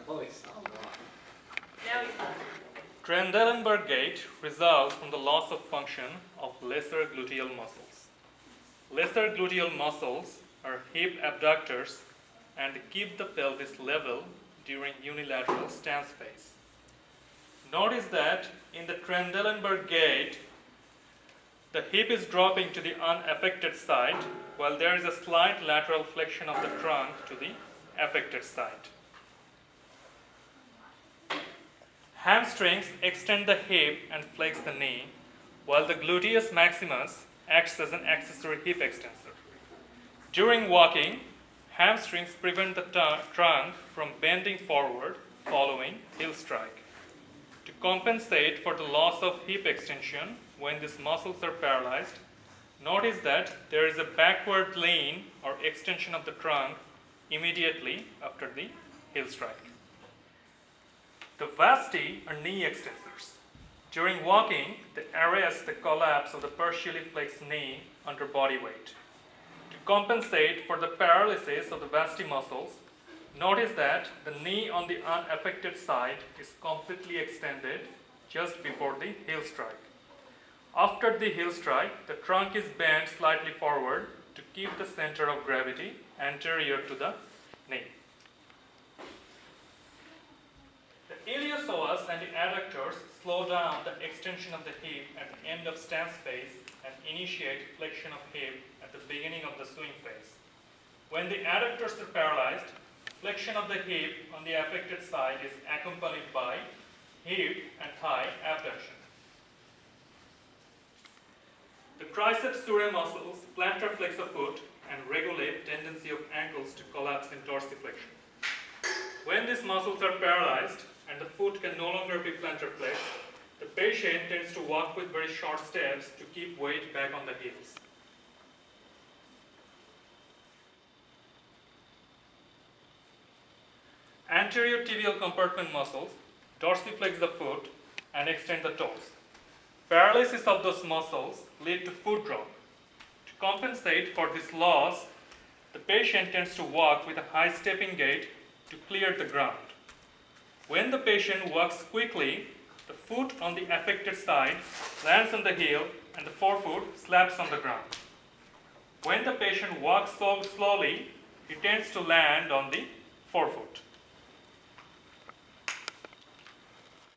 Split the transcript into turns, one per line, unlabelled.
Oh, it's not wrong.
Now he's done.
Trendelenburg gait results from the loss of function of lesser gluteal muscles. Lesser gluteal muscles are hip abductors and keep the pelvis level during unilateral stance phase. Notice that in the Trendelenburg gait, the hip is dropping to the unaffected side, while there is a slight lateral flexion of the trunk to the affected side. Hamstrings extend the hip and flex the knee, while the gluteus maximus acts as an accessory hip extensor. During walking, hamstrings prevent the trunk from bending forward following heel strike. To compensate for the loss of hip extension when these muscles are paralyzed, notice that there is a backward lean or extension of the trunk immediately after the heel strike. The vasti are knee extensors. During walking, they arrest the collapse of the partially flexed knee under body weight. To compensate for the paralysis of the vasti muscles, notice that the knee on the unaffected side is completely extended just before the heel strike. After the heel strike, the trunk is bent slightly forward to keep the center of gravity anterior to the knee. The iliopsoas and the adductors slow down the extension of the hip at the end of stance phase and initiate flexion of hip at the beginning of the swing phase. When the adductors are paralyzed, flexion of the hip on the affected side is accompanied by hip and thigh abduction. The triceps surae muscles plantar flex the foot and regulate tendency of ankles to collapse in dorsiflexion. When these muscles are paralyzed and the foot can no longer be plantar flexed, the patient tends to walk with very short steps to keep weight back on the heels. Anterior tibial compartment muscles dorsiflex the foot and extend the toes. Paralysis of those muscles lead to foot drop. To compensate for this loss, the patient tends to walk with a high stepping gait to clear the ground. When the patient walks quickly, the foot on the affected side lands on the heel and the forefoot slaps on the ground. When the patient walks so slowly, he tends to land on the forefoot.